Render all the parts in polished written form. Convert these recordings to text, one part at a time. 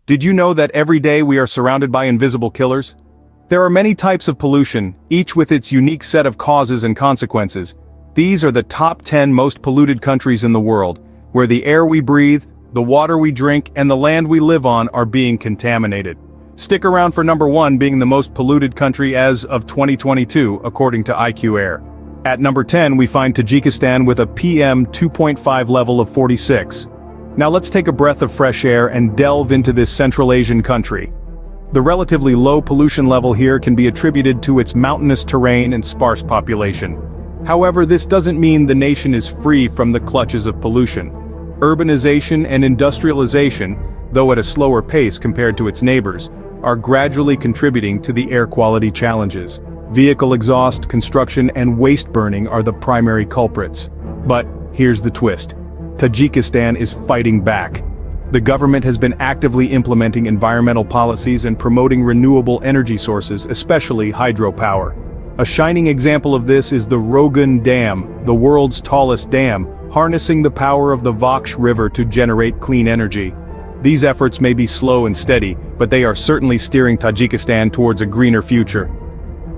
Did you know that every day we are surrounded by invisible killers? There are many types of pollution, each with its unique set of causes and consequences. These are the top 10 most polluted countries in the world, where the air we breathe, the water we drink, and the land we live on are being contaminated. Stick around for number 1 being the most polluted country as of 2022, according to IQ Air. At number 10 we find Tajikistan with a PM 2.5 level of 46. Now let's take a breath of fresh air and delve into this Central Asian country. The relatively low pollution level here can be attributed to its mountainous terrain and sparse population. However, this doesn't mean the nation is free from the clutches of pollution. Urbanization and industrialization, though at a slower pace compared to its neighbors, are gradually contributing to the air quality challenges. Vehicle exhaust, construction, and waste burning are the primary culprits. But here's the twist. Tajikistan is fighting back. The government has been actively implementing environmental policies and promoting renewable energy sources, especially hydropower. A shining example of this is the Rogun Dam, the world's tallest dam, harnessing the power of the Vaksh River to generate clean energy. These efforts may be slow and steady, but they are certainly steering Tajikistan towards a greener future.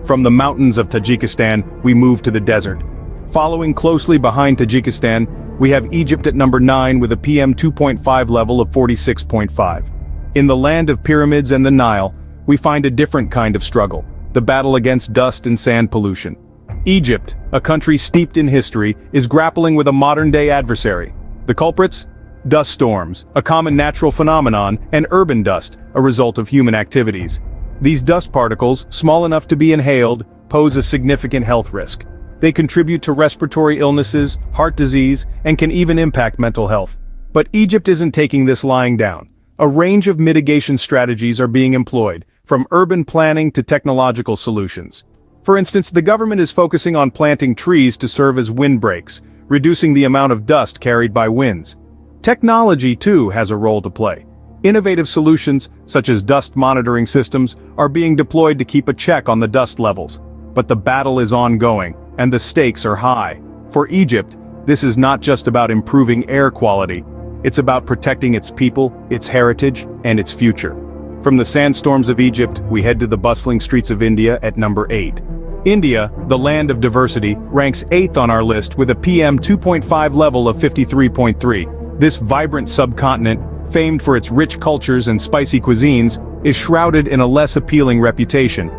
From the mountains of Tajikistan, we move to the desert. Following closely behind Tajikistan, we have Egypt at number 9 with a PM 2.5 level of 46.5. In the land of pyramids and the Nile, we find a different kind of struggle, the battle against dust and sand pollution. Egypt, a country steeped in history, is grappling with a modern-day adversary. The culprits? Dust storms, a common natural phenomenon, and urban dust, a result of human activities. These dust particles, small enough to be inhaled, pose a significant health risk. They contribute to respiratory illnesses, heart disease, and can even impact mental health. But Egypt isn't taking this lying down. A range of mitigation strategies are being employed, from urban planning to technological solutions. For instance, the government is focusing on planting trees to serve as windbreaks, reducing the amount of dust carried by winds. Technology, too, has a role to play. Innovative solutions, such as dust monitoring systems, are being deployed to keep a check on the dust levels. But the battle is ongoing, and the stakes are high. For Egypt, this is not just about improving air quality. It's about protecting its people, its heritage, and its future. From the sandstorms of Egypt, we head to the bustling streets of India at number 8. India, the land of diversity, ranks 8th on our list with a PM 2.5 level of 53.3. This vibrant subcontinent, famed for its rich cultures and spicy cuisines, is shrouded in a less appealing reputation: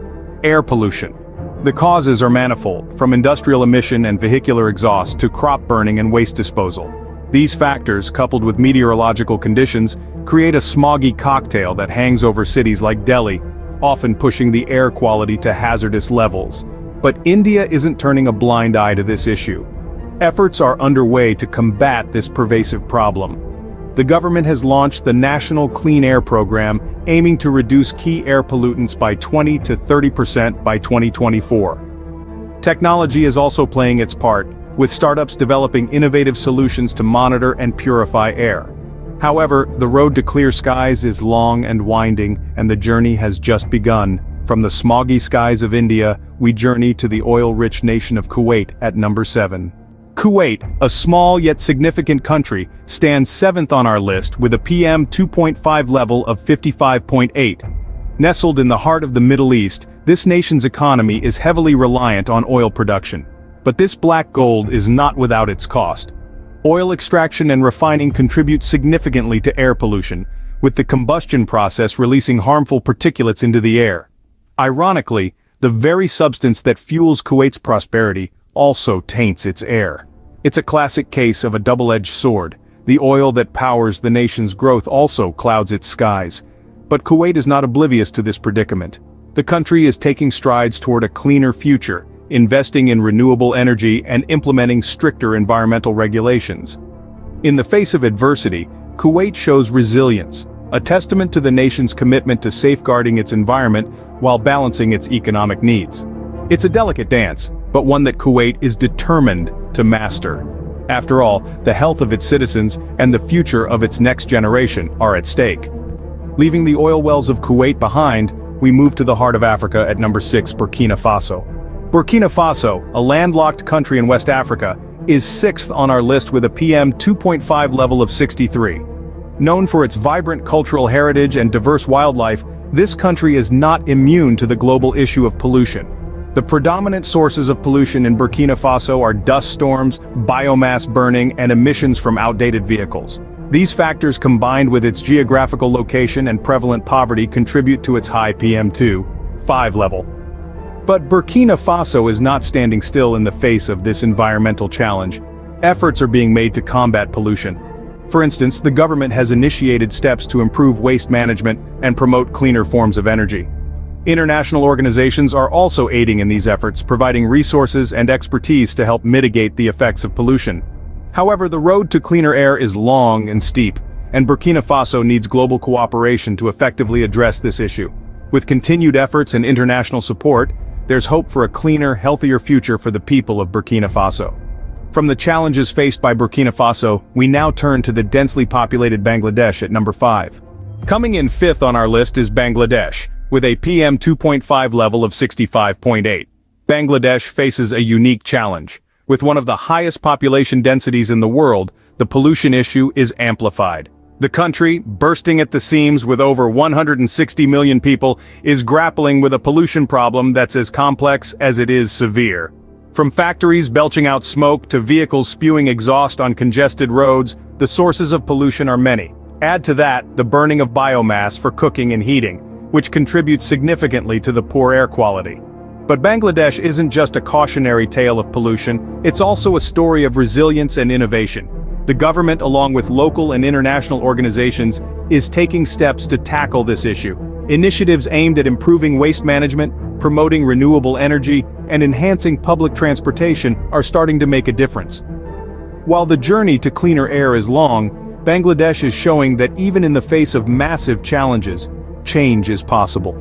air pollution. The causes are manifold, from industrial emission and vehicular exhaust to crop burning and waste disposal. These factors, coupled with meteorological conditions, create a smoggy cocktail that hangs over cities like Delhi, often pushing the air quality to hazardous levels. But India isn't turning a blind eye to this issue. Efforts are underway to combat this pervasive problem. The government has launched the National Clean Air Program, aiming to reduce key air pollutants by 20 to 30% by 2024. Technology is also playing its part, with startups developing innovative solutions to monitor and purify air. However, the road to clear skies is long and winding, and the journey has just begun. From the smoggy skies of India, we journey to the oil-rich nation of Kuwait at number 7. Kuwait, a small yet significant country, stands 7th on our list with a PM 2.5 level of 55.8. Nestled in the heart of the Middle East, this nation's economy is heavily reliant on oil production. But this black gold is not without its cost. Oil extraction and refining contribute significantly to air pollution, with the combustion process releasing harmful particulates into the air. Ironically, the very substance that fuels Kuwait's prosperity also taints its air. It's a classic case of a double-edged sword. The oil that powers the nation's growth also clouds its skies. But Kuwait is not oblivious to this predicament. The country is taking strides toward a cleaner future, investing in renewable energy and implementing stricter environmental regulations. In the face of adversity, Kuwait shows resilience, a testament to the nation's commitment to safeguarding its environment while balancing its economic needs. It's a delicate dance, but one that Kuwait is determined to master. After all, the health of its citizens and the future of its next generation are at stake. Leaving the oil wells of Kuwait behind, we move to the heart of Africa at number 6, Burkina Faso. Burkina Faso, a landlocked country in West Africa, is 6th on our list with a PM 2.5 level of 63. Known for its vibrant cultural heritage and diverse wildlife, this country is not immune to the global issue of pollution. The predominant sources of pollution in Burkina Faso are dust storms, biomass burning, and emissions from outdated vehicles. These factors combined with its geographical location and prevalent poverty contribute to its high PM2.5 level. But Burkina Faso is not standing still in the face of this environmental challenge. Efforts are being made to combat pollution. For instance, the government has initiated steps to improve waste management and promote cleaner forms of energy. International organizations are also aiding in these efforts, providing resources and expertise to help mitigate the effects of pollution. However, the road to cleaner air is long and steep, and Burkina Faso needs global cooperation to effectively address this issue. With continued efforts and international support, there's hope for a cleaner, healthier future for the people of Burkina Faso. From the challenges faced by Burkina Faso, we now turn to the densely populated Bangladesh at number 5. Coming in 5th on our list is Bangladesh, with a PM2.5 level of 65.8. Bangladesh faces a unique challenge. With one of the highest population densities in the world, the pollution issue is amplified. The country, bursting at the seams with over 160 million people, is grappling with a pollution problem that's as complex as it is severe. From factories belching out smoke to vehicles spewing exhaust on congested roads, the sources of pollution are many. Add to that the burning of biomass for cooking and heating, which contributes significantly to the poor air quality. But Bangladesh isn't just a cautionary tale of pollution, it's also a story of resilience and innovation. The government, along with local and international organizations, is taking steps to tackle this issue. Initiatives aimed at improving waste management, promoting renewable energy, and enhancing public transportation are starting to make a difference. While the journey to cleaner air is long, Bangladesh is showing that even in the face of massive challenges, change is possible.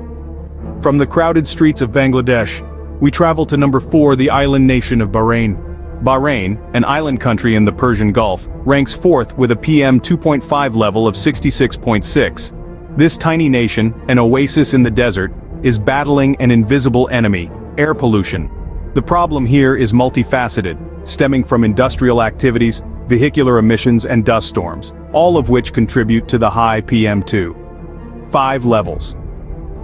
From the crowded streets of Bangladesh, we travel to number 4, the island nation of Bahrain. Bahrain, an island country in the Persian Gulf, ranks 4th with a PM2.5 level of 66.6. This tiny nation, an oasis in the desert, is battling an invisible enemy, air pollution. The problem here is multifaceted, stemming from industrial activities, vehicular emissions, and dust storms, all of which contribute to the high PM2.5 levels.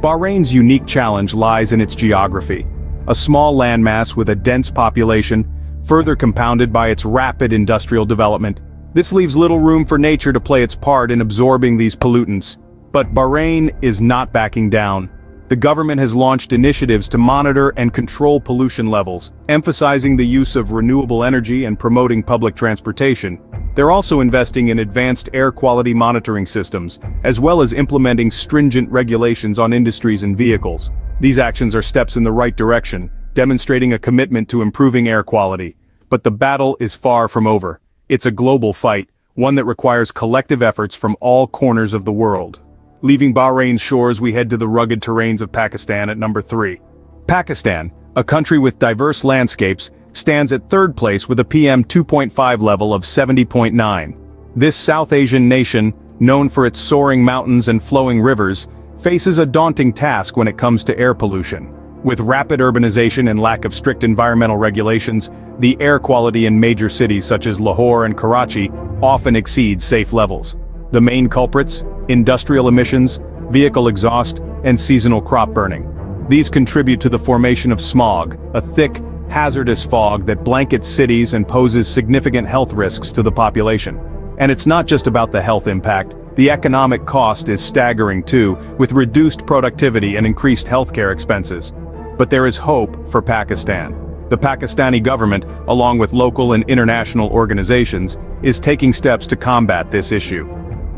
Bahrain's unique challenge lies in its geography. A small landmass with a dense population, further compounded by its rapid industrial development. This leaves little room for nature to play its part in absorbing these pollutants. But Bahrain is not backing down. The government has launched initiatives to monitor and control pollution levels, emphasizing the use of renewable energy and promoting public transportation. They're also investing in advanced air quality monitoring systems, as well as implementing stringent regulations on industries and vehicles. These actions are steps in the right direction, demonstrating a commitment to improving air quality. But the battle is far from over. It's a global fight, one that requires collective efforts from all corners of the world. Leaving Bahrain's shores, we head to the rugged terrains of Pakistan at number 3. Pakistan, a country with diverse landscapes, stands at 3rd place with a PM2.5 level of 70.9. This South Asian nation, known for its soaring mountains and flowing rivers, faces a daunting task when it comes to air pollution. With rapid urbanization and lack of strict environmental regulations, the air quality in major cities such as Lahore and Karachi often exceeds safe levels. The main culprits: industrial emissions, vehicle exhaust, and seasonal crop burning. These contribute to the formation of smog, a thick, hazardous fog that blankets cities and poses significant health risks to the population. And it's not just about the health impact, the economic cost is staggering too, with reduced productivity and increased healthcare expenses. But there is hope for Pakistan. The Pakistani government, along with local and international organizations, is taking steps to combat this issue.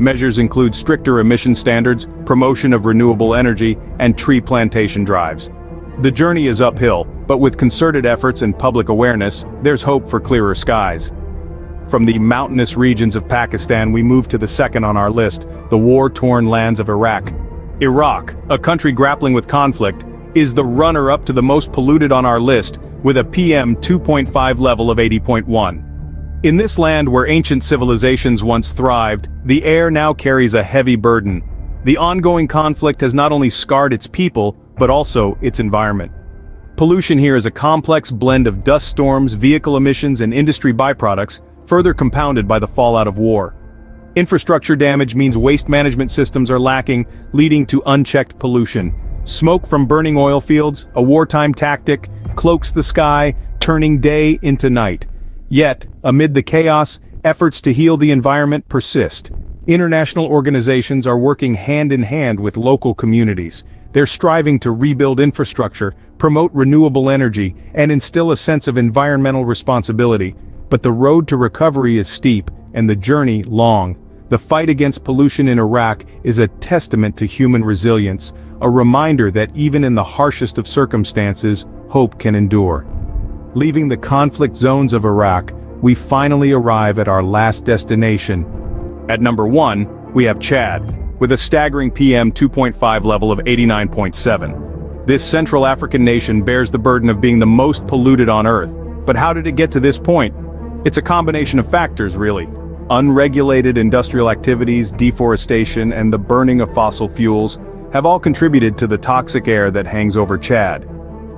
Measures include stricter emission standards, promotion of renewable energy, and tree plantation drives. The journey is uphill, but with concerted efforts and public awareness, there's hope for clearer skies. From the mountainous regions of Pakistan, we move to the 2nd on our list, the war-torn lands of Iraq. Iraq, a country grappling with conflict, is the runner-up to the most polluted on our list, with a PM2.5 level of 80.1. In this land where ancient civilizations once thrived, the air now carries a heavy burden. The ongoing conflict has not only scarred its people, but also its environment. Pollution here is a complex blend of dust storms, vehicle emissions, and industry byproducts, further compounded by the fallout of war. Infrastructure damage means waste management systems are lacking, leading to unchecked pollution. Smoke from burning oil fields, a wartime tactic, cloaks the sky, turning day into night. Yet, amid the chaos, efforts to heal the environment persist. International organizations are working hand in hand with local communities. They're striving to rebuild infrastructure, promote renewable energy, and instill a sense of environmental responsibility. But the road to recovery is steep, and the journey long. The fight against pollution in Iraq is a testament to human resilience, a reminder that even in the harshest of circumstances, hope can endure. Leaving the conflict zones of Iraq, we finally arrive at our last destination. At number 1, we have Chad, with a staggering PM 2.5 level of 89.7. This Central African nation bears the burden of being the most polluted on Earth. But how did it get to this point? It's a combination of factors, really. Unregulated industrial activities, deforestation, and the burning of fossil fuels have all contributed to the toxic air that hangs over Chad.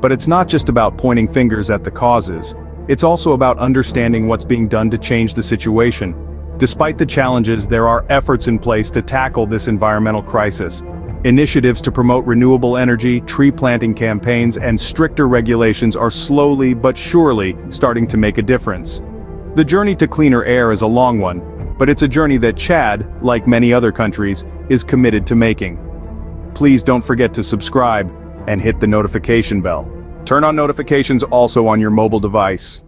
But it's not just about pointing fingers at the causes. It's also about understanding what's being done to change the situation. Despite the challenges, there are efforts in place to tackle this environmental crisis. Initiatives to promote renewable energy, tree planting campaigns, and stricter regulations are slowly but surely starting to make a difference. The journey to cleaner air is a long one, but it's a journey that Chad, like many other countries, is committed to making. Please don't forget to subscribe and hit the notification bell. Turn on notifications also on your mobile device.